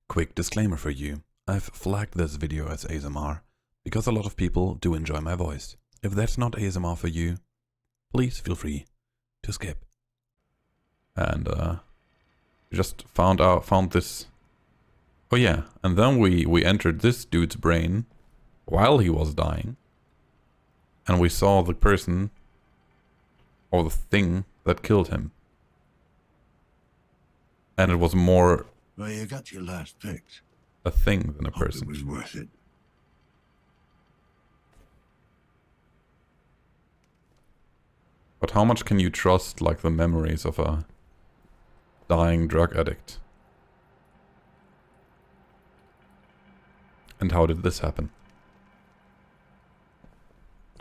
Quick disclaimer for you. I've flagged this video as ASMR because a lot of people do enjoy my voice. If that's not ASMR for you, please feel free to skip. And just found this. Oh yeah, and then we entered this dude's brain while he was dying. And we saw the person or the thing that killed him. And it was more Well, you got your last fix. a thing than a Hope person. it was worth it. But how much can you trust, like, the memories of a dying drug addict? And how did this happen?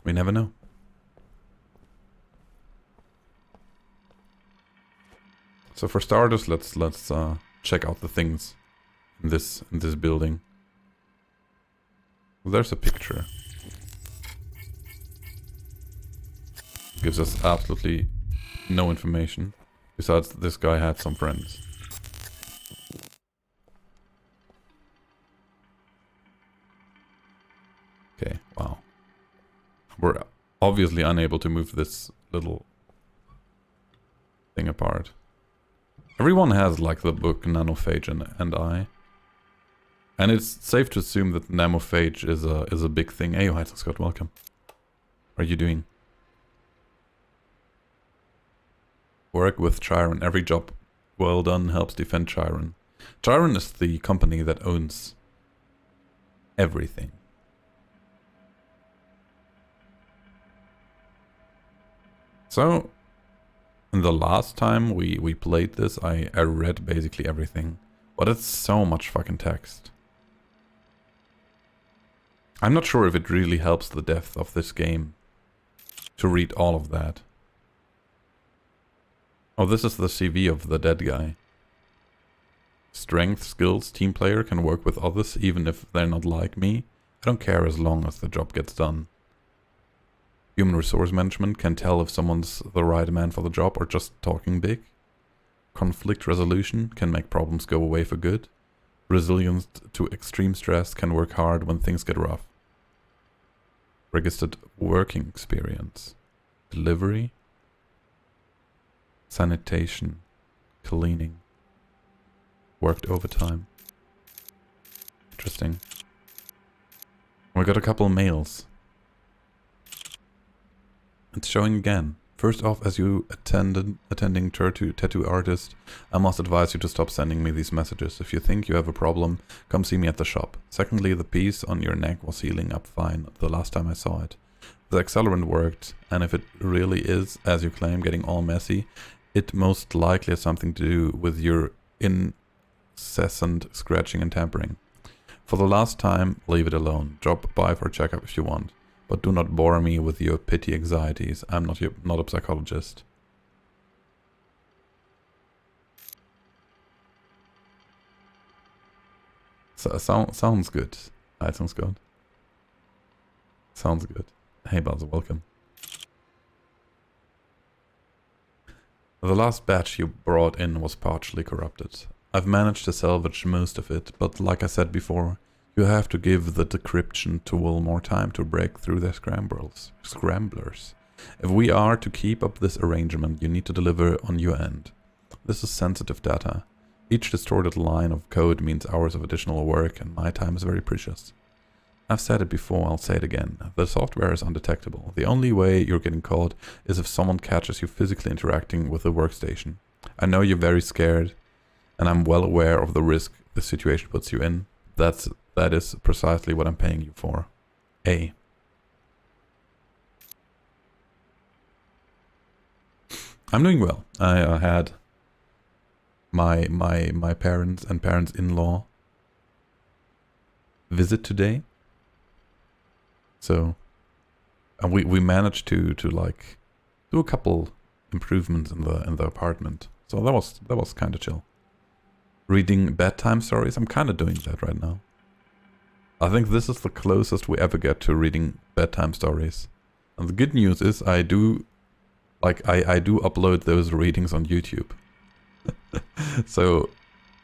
We never know. So for starters, let's check out the things in this building. Well, there's a picture. Gives us absolutely no information. Besides, this guy had some friends. Okay, wow. We're obviously unable to move this little thing apart. Everyone has, like, the book Nanophage and I. And it's safe to assume that Nanophage is a big thing. Hey, hi, Scott, welcome. How are you doing? Work with Chiron. Every job well done helps defend Chiron. Chiron is the company that owns everything. So, the last time we played this, I read basically everything. But it's so much fucking text. I'm not sure if it really helps the depth of this game to read all of that. Oh, this is the CV of the dead guy. Strength, skills, team player, can work with others even if they're not like me. I don't care as long as the job gets done. Human resource management, can tell if someone's the right man for the job or just talking big. Conflict resolution, can make problems go away for good. Resilience to extreme stress, can work hard when things get rough. Registered working experience. Delivery. Sanitation. Cleaning. Worked overtime. Interesting. We got a couple mails. It's showing again. First off, as you attending tattoo artist, I must advise you to stop sending me these messages. If you think you have a problem, come see me at the shop. Secondly, the piece on your neck was healing up fine the last time I saw it. The accelerant worked, and if it really is, as you claim, getting all messy, it most likely has something to do with your incessant scratching and tampering. For the last time, leave it alone. Drop by for a checkup if you want. But do not bore me with your pity anxieties. I'm not a psychologist. So, sounds good. Hi, sounds good. Sounds good. Hey, Buzz, welcome. The last batch you brought in was partially corrupted. I've managed to salvage most of it, but like I said before, you have to give the decryption tool more time to break through their scramblers. If we are to keep up this arrangement, you need to deliver on your end. This is sensitive data. Each distorted line of code means hours of additional work, and my time is very precious. I've said it before, I'll say it again. The software is undetectable. The only way you're getting caught is if someone catches you physically interacting with the workstation. I know you're very scared, and I'm well aware of the risk this situation puts you in. That is precisely what I'm paying you for. A. I'm doing well. I had my parents and parents-in-law visit today. So, and we managed to like do a couple improvements in the apartment. So that was kind of chill. Reading bedtime stories, I'm kind of doing that right now. I think this is the closest we ever get to reading bedtime stories. And the good news is I do upload those readings on YouTube. So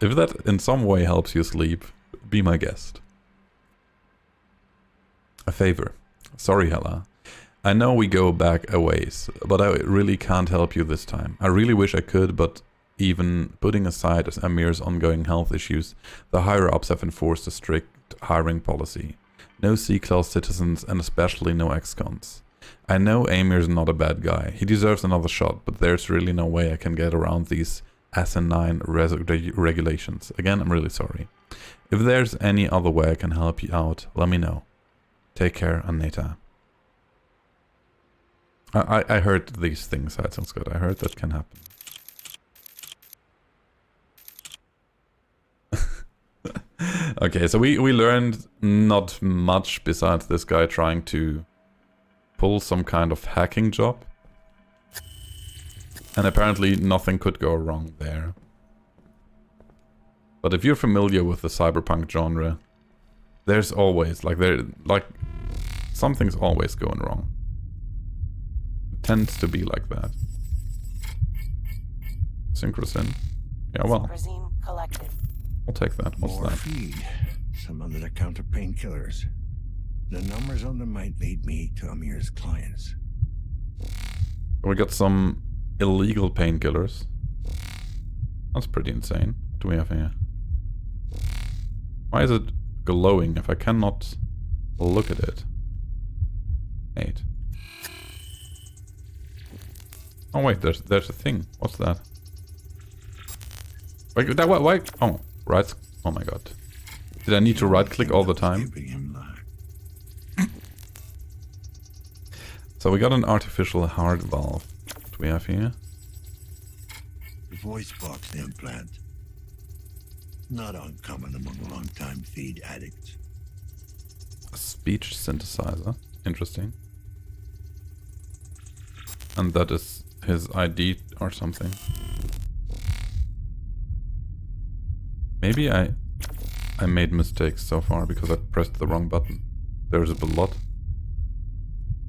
If that in some way helps you sleep, be my guest. A favor. Sorry, Hella. I know we go back a ways, but I really can't help you this time. I really wish I could, but even putting aside Amir's ongoing health issues, the higher-ups have enforced a strict hiring policy. No C-class citizens and especially no ex-cons. I know Amir's not a bad guy. He deserves another shot, but there's really no way I can get around these asinine regulations. Again, I'm really sorry. If there's any other way I can help you out, let me know. Take care, Aneta. I heard these things. That sounds good. I heard that can happen. Okay, so we learned not much besides this guy trying to pull some kind of hacking job. And apparently nothing could go wrong there. But if you're familiar with the cyberpunk genre, there's always, something's always going wrong. Tends to be like that. Synchrosin. Yeah, well. I'll take that. What's More that? feed. Some under-the-counter painkillers. The numbers on them might lead me to Amir's clients. We got some illegal painkillers. That's pretty insane. What do we have here? Why is it glowing if I cannot look at it? 8. Oh wait, there's a thing. What's that? Wait, why? Oh, right. Oh my god. Did I need to right click all the time? So we got an artificial heart valve. What do we have here? The voice box implant. Not uncommon among long-time feed addicts. A speech synthesizer. Interesting. And that is his ID or something. Maybe I made mistakes so far because I pressed the wrong button. There's blood.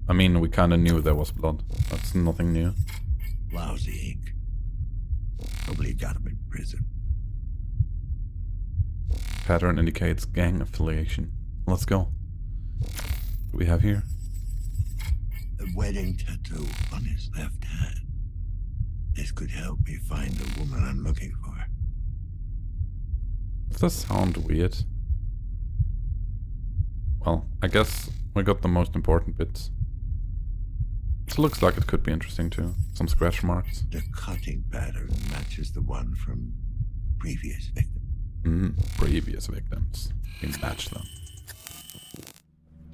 I mean, we kind of knew there was blood. That's nothing new. Lousy ink. Probably got him in prison. Pattern indicates gang affiliation. Let's go. What do we have here? A wedding tattoo on his left hand. This could help me find the woman I'm looking for. Does that sound weird? Well, I guess we got the most important bits. It looks like it could be interesting too. Some scratch marks. The cutting pattern matches the one from previous victim. Previous victims. We match them.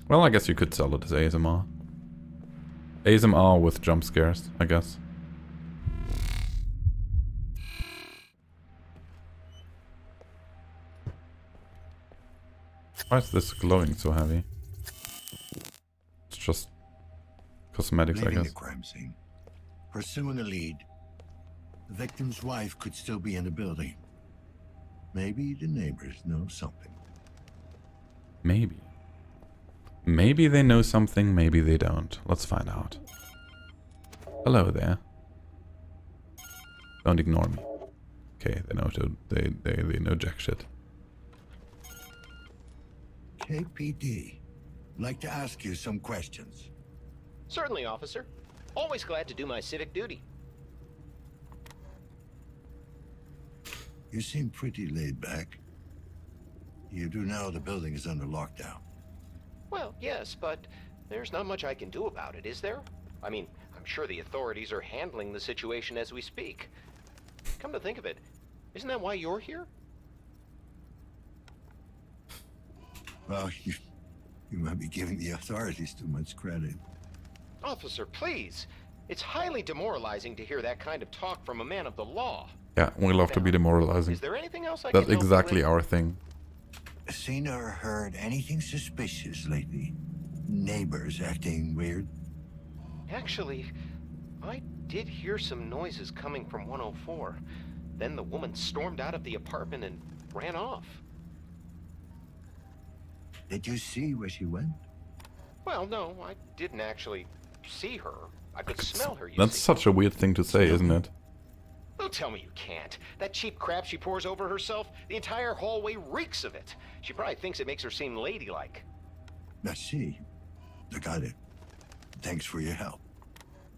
Well, I guess you could sell it as ASMR. ASMR with jump scares, I guess. Why is this glowing so heavy? It's just cosmetics, I Leaving guess. the crime scene. Pursuing a lead. The victim's wife could still be in the building. Maybe the neighbors know something. Maybe. Maybe they know something, maybe they don't. Let's find out. Hello there. Don't ignore me. Okay, they know they know jack shit. KPD. Like to ask you some questions. Certainly, officer. Always glad to do my civic duty. You seem pretty laid back. You do know the building is under lockdown. Well, yes, but there's not much I can do about it, is there? I mean, I'm sure the authorities are handling the situation as we speak. Come to think of it, isn't that why you're here? Well, you might be giving the authorities too much credit. Officer, please. It's highly demoralizing to hear that kind of talk from a man of the law. Yeah, we love to be demoralizing. Is there anything else I That's can help you exactly with? our thing. Seen or heard anything suspicious lately? Neighbors acting weird? Actually, I did hear some noises coming from 104. Then the woman stormed out of the apartment and ran off. Did you see where she went? Well, no, I didn't actually see her. I could smell her, you That's see. such a weird thing to say, isn't it? Don't tell me you can't. That cheap crap she pours over herself, the entire hallway reeks of it. She probably thinks it makes her seem ladylike. Merci. I got it. Thanks for your help.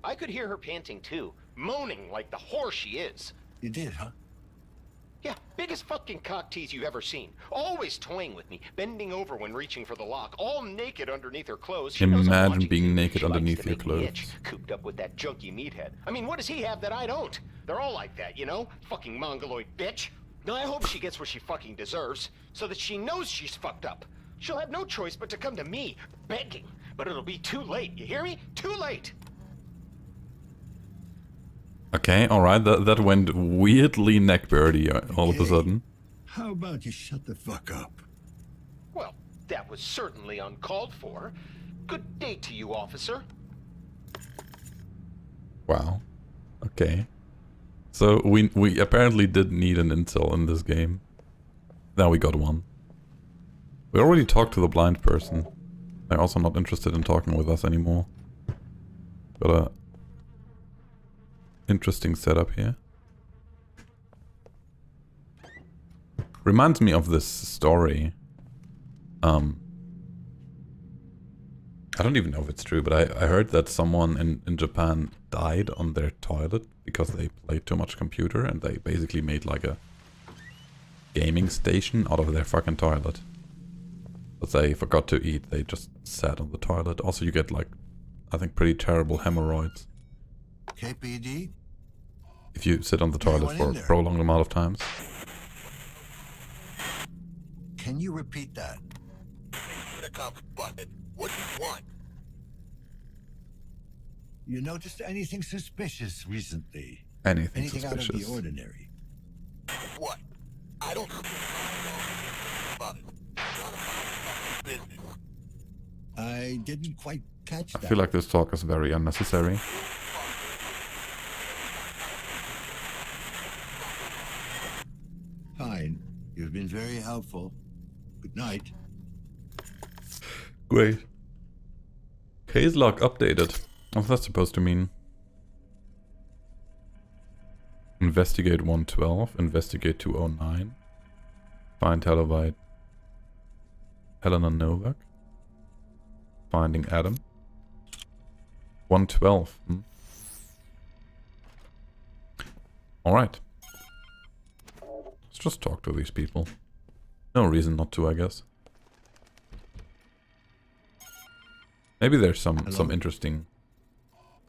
I could hear her panting too, moaning like the whore she is. You did, huh? Yeah, biggest fucking cock tease you've ever seen. Always toying with me, bending over when reaching for the lock, all naked underneath her clothes. She knows I'm Imagine watching being too. naked She likes underneath to your make me itch, clothes. cooped up with that junky meathead. I mean, what does he have that I don't? They're all like that, you know? Fucking mongoloid bitch. Now I hope she gets what she fucking deserves, so that she knows she's fucked up. She'll have no choice but to come to me, begging. But it'll be too late, you hear me? Too late! Okay, alright, that went weirdly neckbeardy all of a Okay. sudden. How about you shut the fuck up? Well, that was certainly uncalled for. Good day to you, officer. Wow. Okay. So we apparently did need an intel in this game. Now we got one. We already talked to the blind person. They're also not interested in talking with us anymore. Got a interesting setup here. Reminds me of this story. I don't even know if it's true, but I heard that someone in Japan died on their toilet because they played too much computer, and they basically made like a gaming station out of their fucking toilet. But they forgot to eat, they just sat on the toilet. Also you get like, I think pretty terrible hemorrhoids KPD? if you sit on the toilet Anyone for in a there? prolonged amount of times. Can you repeat that? The cop button. What do you want? You noticed anything suspicious recently? Anything Anything out of the suspicious. ordinary? What? I don't know about it. I didn't quite catch I that. feel like this talk is very unnecessary. Fine. You've been very helpful. Good night. Great. Case log updated. What's that supposed to mean? Investigate 112, investigate 209. Find Helena Novak. Finding Adam. 112. Alright. Let's just talk to these people. No reason not to, I guess. Maybe there's some interesting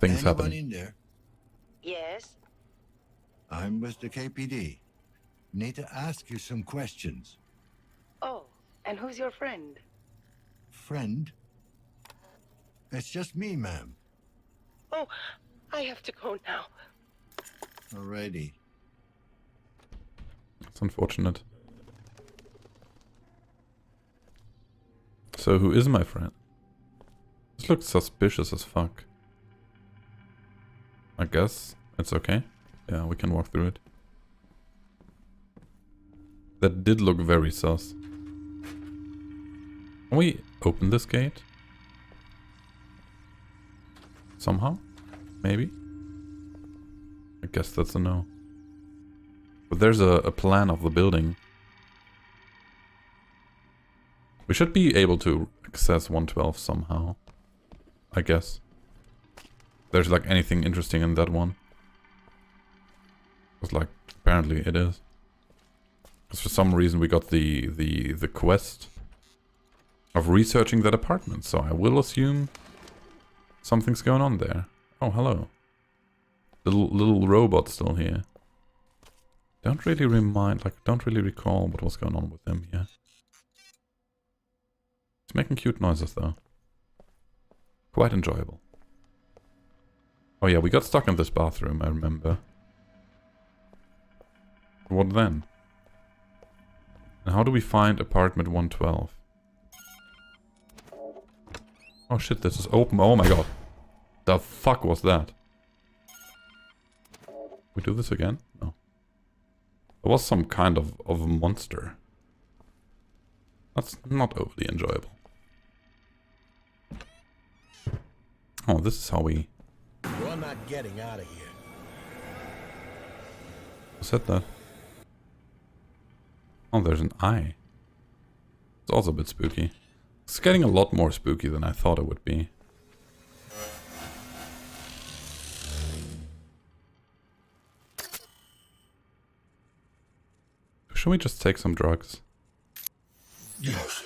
things Anyone happening. in there? Yes? I'm with the KPD. Need to ask you some questions. Oh, and who's your friend? Friend? It's just me, ma'am. Oh, I have to go now. Alrighty. It's unfortunate. So who is my friend? This looks suspicious as fuck. I guess it's okay. Yeah, we can walk through it. That did look very sus. Can we open this gate? Somehow? Maybe? I guess that's a no. But there's a plan of the building. We should be able to access 112 somehow. I guess. There's like anything interesting in that one. Because like, apparently it is. Because for some reason we got the quest of researching that apartment. So I will assume something's going on there. Oh, hello. Little robot still here. Don't really recall what was going on with him here. He's making cute noises though. Quite enjoyable. Oh yeah, we got stuck in this bathroom, I remember. What then? And how do we find apartment 112? Oh shit, this is open. Oh my god. The fuck was that? We do this again? No. It was some kind of monster. That's not overly enjoyable. Oh, this is how we... You're not getting out of here. Who said that? Oh, there's an eye. It's also a bit spooky. It's getting a lot more spooky than I thought it would be. Should we just take some drugs? Yes.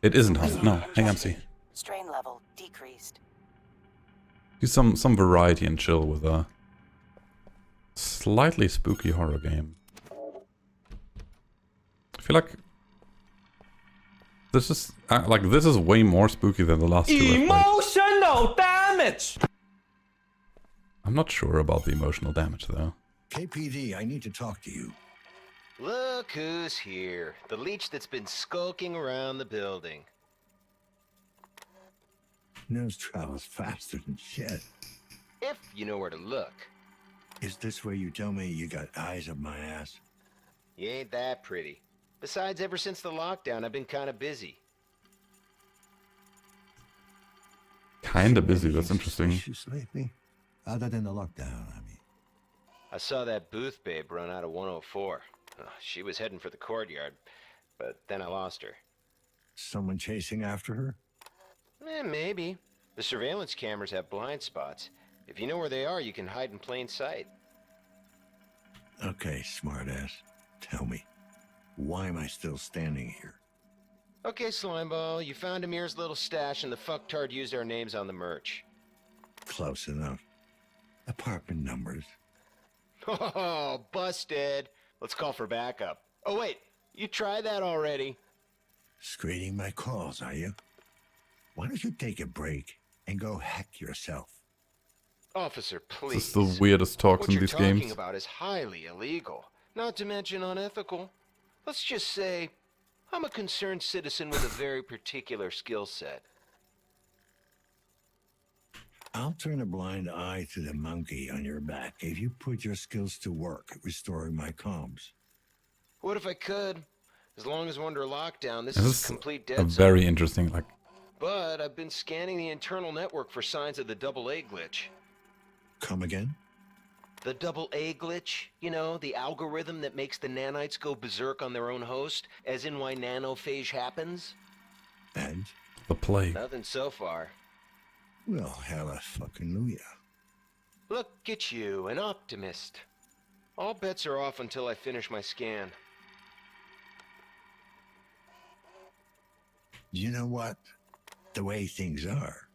It isn't haunted. No, hang on, see. Strain level decreased. Do some variety and chill with a slightly spooky horror game. I feel like this is way more spooky than the last two I've played. Emotional damage! I'm not sure about the emotional damage though. KPD, I need to talk to you. Look who's here. The leech that's been skulking around the building. Nose travels faster than shit. If you know where to look. Is this where you tell me you got eyes up my ass? You ain't that pretty. Besides, ever since the lockdown, I've been kind of busy. Kinda busy, that's interesting. Suspicious lately? Other than the lockdown, I mean. I saw that booth babe run out of 104. She was heading for the courtyard, but then I lost her. Someone chasing after her? Maybe. The surveillance cameras have blind spots. If you know where they are, you can hide in plain sight. Okay, smartass. Tell me, why am I still standing here? Okay, Slimeball, you found Amir's little stash and the fucktard used our names on the merch. Close enough. Apartment numbers. Oh, busted. Let's call for backup. Oh, wait. You tried that already. Screening my calls, are you? Why don't you take a break and go hack yourself? Officer, please. This is the weirdest talks What in these you're talking games. about is highly illegal, not to mention unethical. Let's just say, I'm a concerned citizen with a very particular skill set. I'll turn a blind eye to the monkey on your back if you put your skills to work at restoring my comms. What if I could? As long as we're under lockdown, this This is is a complete a dead zone. very interesting, like, But I've been scanning the internal network for signs of the double-A glitch. Come again? The double-A glitch? You know, the algorithm that makes the nanites go berserk on their own host, as in why nanophage happens? And? the plague. Nothing so far. Well, hallelujah. Look at you, an optimist. All bets are off until I finish my scan. You know what? The way things are,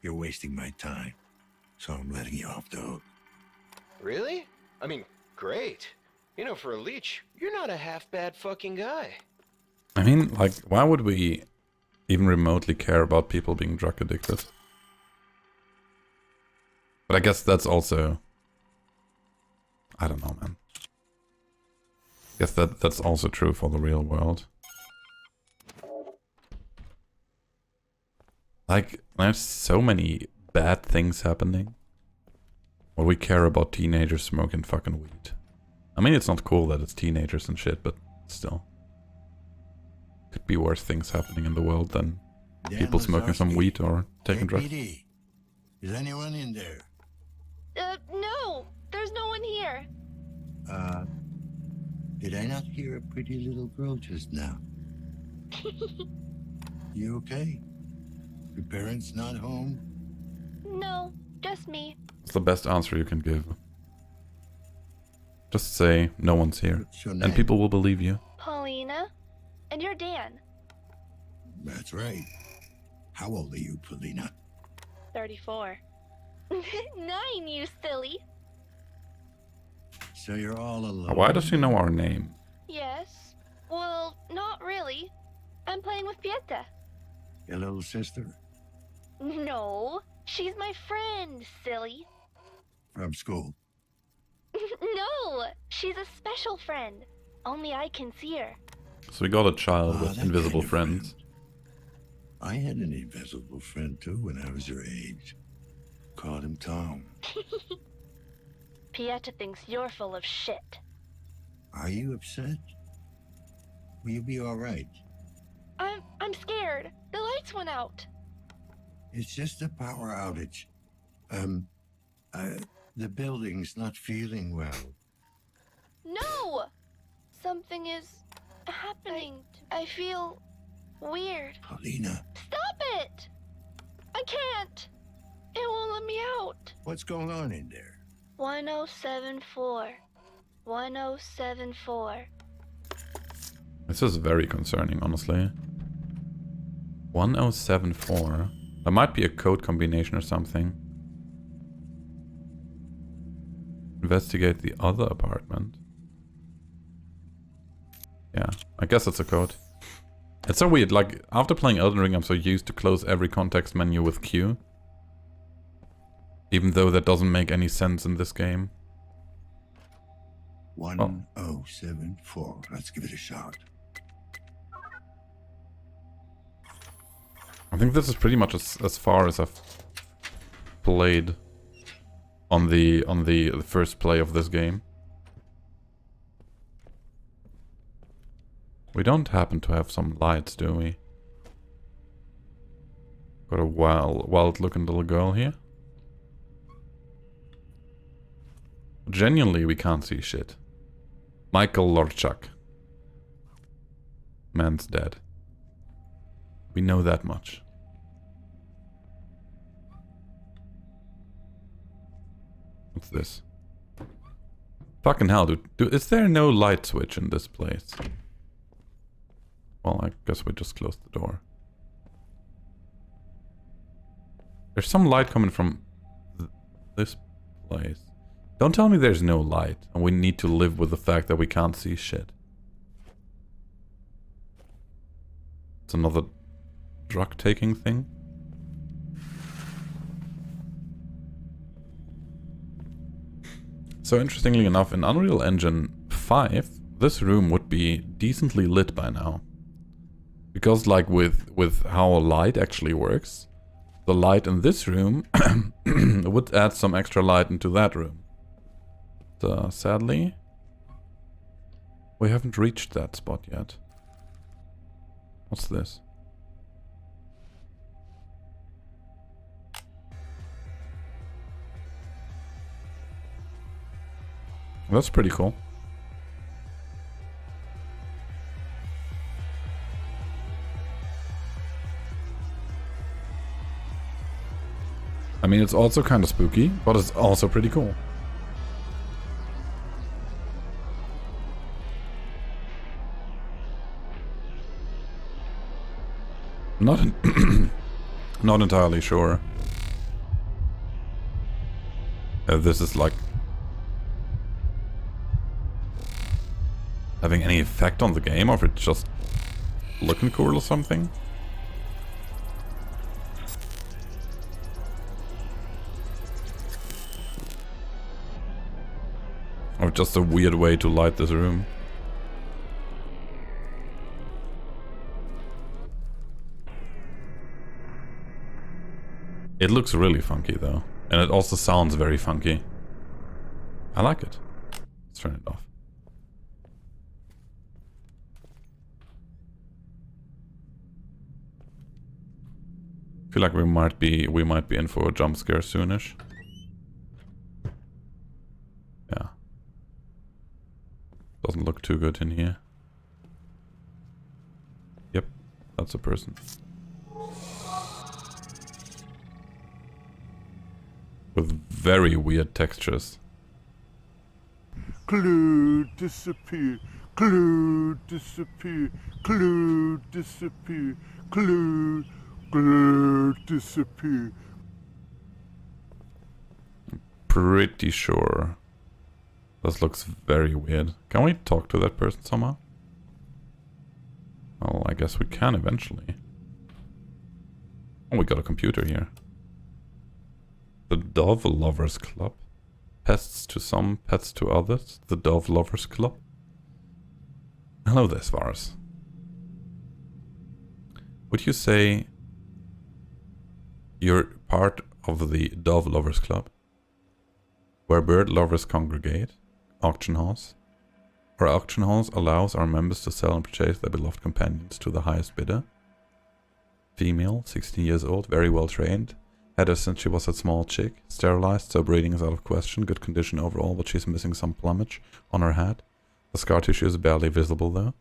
you're wasting my time. So I'm letting you off the hook. Really? I mean, great. You know, for a leech, you're not a half-bad fucking guy. I mean, like, why would we even remotely care about people being drug addicted? But I guess that's also... I don't know, man. I guess that's also true for the real world. Like, there's so many bad things happening. While we care about teenagers smoking fucking weed. I mean, it's not cool that it's teenagers and shit, but still. Could be worse things happening in the world than people smoking some weed or taking drugs. KPD, is anyone in there? No, there's no one here. Did I not hear a pretty little girl just now? You okay? Your parents not home? No, just me. It's the best answer you can give. Just say, no one's here. What's your And name? people will believe you. Paulina. And you're Dan. That's right. How old are you, Paulina? 34. 9, you silly. So you're all alone? Why does she know our name? Yes. Well, not really. I'm playing with Pieta. Your little sister? No, she's my friend, silly. From school? No, she's a special friend. Only I can see her. So we got a child Ah, with that invisible kind of friends. friend. I had an invisible friend too when I was your age. Called him Tom. Pieta thinks you're full of shit. Are you upset? Will you be all right? I'm scared. The lights went out. It's just a power outage. The building's not feeling well. No! Something is happening. I feel weird. Paulina, Stop it! I can't. It won't let me out. what's going on in there? 1074. 1074. This is very concerning, honestly. 1074. That might be a code combination or something. Investigate the other apartment. Yeah, I guess it's a code. It's so weird, like, after playing Elden Ring, I'm so used to close every context menu with Q. Even though that doesn't make any sense in this game. 1074. Let's give it a shot. I think this is pretty much as far as I've played on the first play of this game. We don't happen to have some lights, do we? Got a wild looking little girl here. Genuinely, we can't see shit. Michael Lorchuk. Man's dead. We know that much. What's this? Fucking hell, dude. Is there no light switch in this place? Well, I guess we just closed the door. There's some light coming from this place. Don't tell me there's no light and we need to live with the fact that we can't see shit. It's another drug taking thing. So interestingly enough, in Unreal Engine 5, this room would be decently lit by now. Because like with how light actually works, the light in this room would add some extra light into that room. Sadly, we haven't reached that spot yet. What's this? That's pretty cool. I mean, it's also kind of spooky, but it's also pretty cool. Not entirely sure. This is like having any effect on the game, or if it's just looking cool or something. Or just a weird way to light this room. It looks really funky though. And it also sounds very funky. I like it. Let's turn it off. I feel like we might be in for a jump scare soonish. Yeah. Doesn't look too good in here. Yep, that's a person. With very weird textures. Clue disappear. Clue disappear. Clue disappear. Clue disappear. Pretty sure. This looks very weird. Can we talk to that person somehow? Well, I guess we can eventually. Oh, we got a computer here. The Dove Lovers Club. Pests to some, pets to others. The Dove Lovers Club. Hello there, Svarus. Would you say you're part of the Dove Lovers Club? Where bird lovers congregate? Auction house? Our auction house allows our members to sell and purchase their beloved companions to the highest bidder. Female, 16 years old, very well trained. Had her since she was a small chick. Sterilized, so breeding is out of question. Good condition overall, but she's missing some plumage on her head. The scar tissue is barely visible though.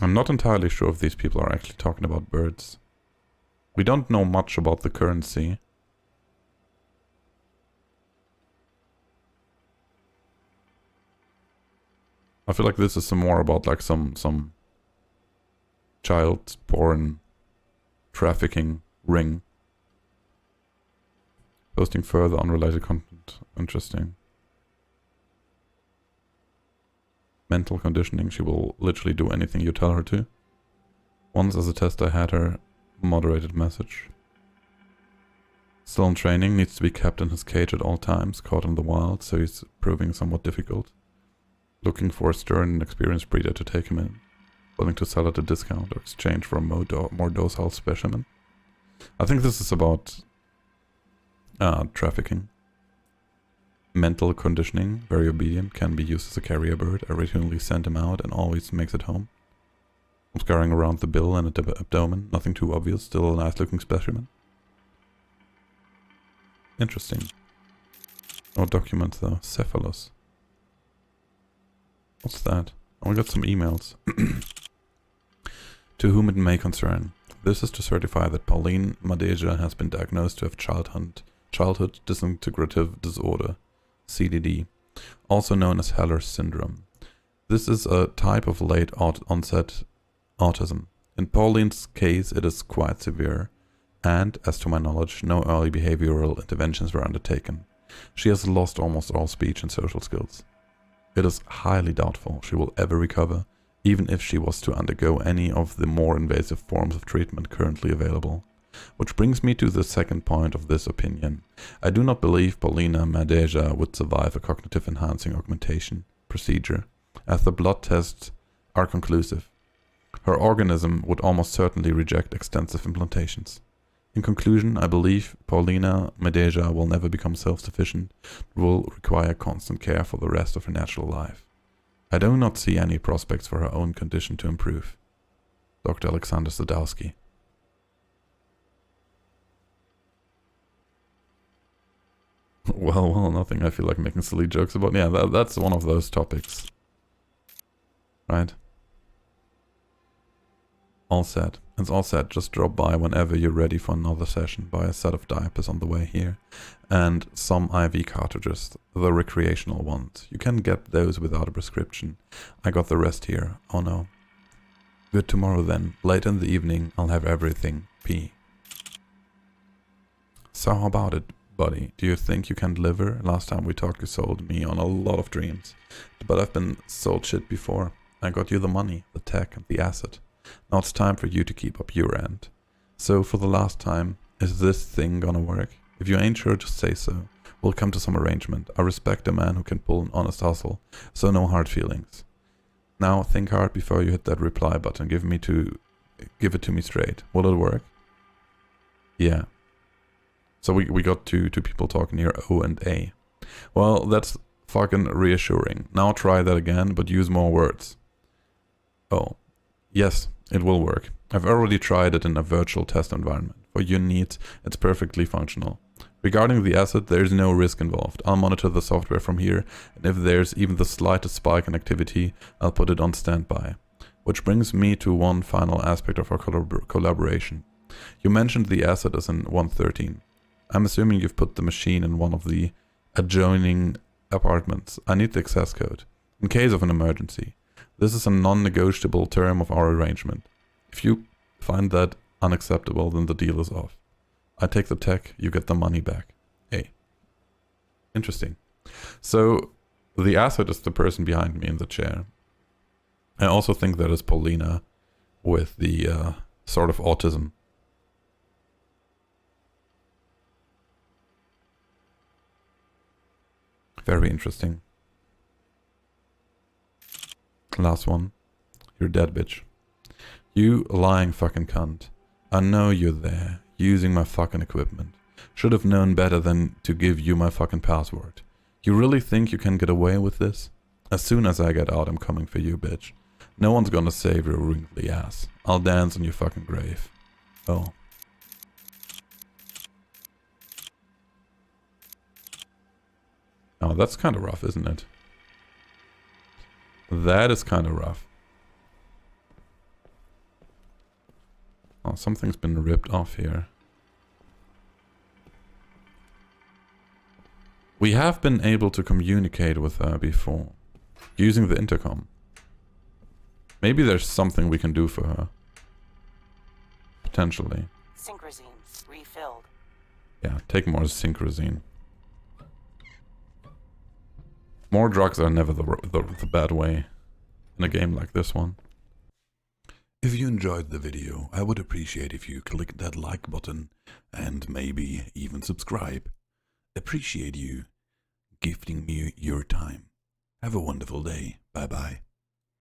I'm not entirely sure if these people are actually talking about birds. We don't know much about the currency. I feel like this is some more about like some child porn trafficking ring. Posting further unrelated content. Interesting. Mental conditioning. She will literally do anything you tell her to. Once as a test I had her moderated message. Still in training, needs to be kept in his cage at all times, caught in the wild, so he's proving somewhat difficult. Looking for a stern and experienced breeder to take him in. Willing to sell at a discount or exchange for a more docile specimen. I think this is about trafficking. Mental conditioning, very obedient, can be used as a carrier bird. I routinely send him out and always makes it home. Scarring around the bill and the abdomen, nothing too obvious, still a nice looking specimen. Interesting. No documents though. Cephalus. What's that? Oh, we got some emails. To whom it may concern. This is to certify that Pauline Madeja has been diagnosed to have childhood disintegrative disorder, CDD, also known as Heller's syndrome. This is a type of late onset autism. In Pauline's case, it is quite severe, and, as to my knowledge, no early behavioral interventions were undertaken. She has lost almost all speech and social skills. It is highly doubtful she will ever recover, even if she was to undergo any of the more invasive forms of treatment currently available. Which brings me to the second point of this opinion. I do not believe Paulina Madeja would survive a cognitive enhancing augmentation procedure, as the blood tests are conclusive. Her organism would almost certainly reject extensive implantations. In conclusion, I believe Paulina Madeja will never become self-sufficient, will require constant care for the rest of her natural life. I do not see any prospects for her own condition to improve. Dr. Alexander Sadowski. Well, nothing I feel like making silly jokes about. Yeah, that's one of those topics. Right? All set. It's all set. Just drop by whenever you're ready for another session. Buy a set of diapers on the way here. And some IV cartridges. The recreational ones. You can get those without a prescription. I got the rest here. Oh no. Good tomorrow then. Late in the evening, I'll have everything. P. So how about it, buddy? Do you think you can deliver? Last time we talked you sold me on a lot of dreams. But I've been sold shit before. I got you the money, the tech, and the asset. Now it's time for you to keep up your end. So for the last time, is this thing gonna work? If you ain't sure, just say so. We'll come to some arrangement. I respect a man who can pull an honest hustle, so no hard feelings. Now think hard before you hit that reply button. Give it to me straight. Will it work? Yeah. So we got two people talking here, O and A. Well, that's fucking reassuring. Now try that again, but use more words. Oh. Yes, it will work. I've already tried it in a virtual test environment. For your needs, it's perfectly functional. Regarding the asset, there is no risk involved. I'll monitor the software from here, and if there's even the slightest spike in activity, I'll put it on standby. Which brings me to one final aspect of our collaboration. You mentioned the asset is in 113. I'm assuming you've put the machine in one of the adjoining apartments. I need the access code, in case of an emergency. This is a non-negotiable term of our arrangement. If you find that unacceptable, then the deal is off. I take the tech, you get the money back. Hey. Interesting. So, the asset is the person behind me in the chair. I also think that is Paulina with the sort of autism. Very interesting. Last one. You're dead, bitch. You lying fucking cunt. I know you're there, using my fucking equipment. Should have known better than to give you my fucking password. You really think you can get away with this? As soon as I get out, I'm coming for you, bitch. No one's gonna save your wrinkly ass. I'll dance on your fucking grave. Oh. Oh, that's kind of rough, isn't it? That is kind of rough. Oh, something's been ripped off here. We have been able to communicate with her before, using the intercom. Maybe there's something we can do for her. Potentially. Synchrosine refilled. Yeah, take more synchrosine. More drugs are never the bad way in a game like this one. If you enjoyed the video, I would appreciate if you click that like button and maybe even subscribe. Appreciate you gifting me your time. Have a wonderful day. Bye bye.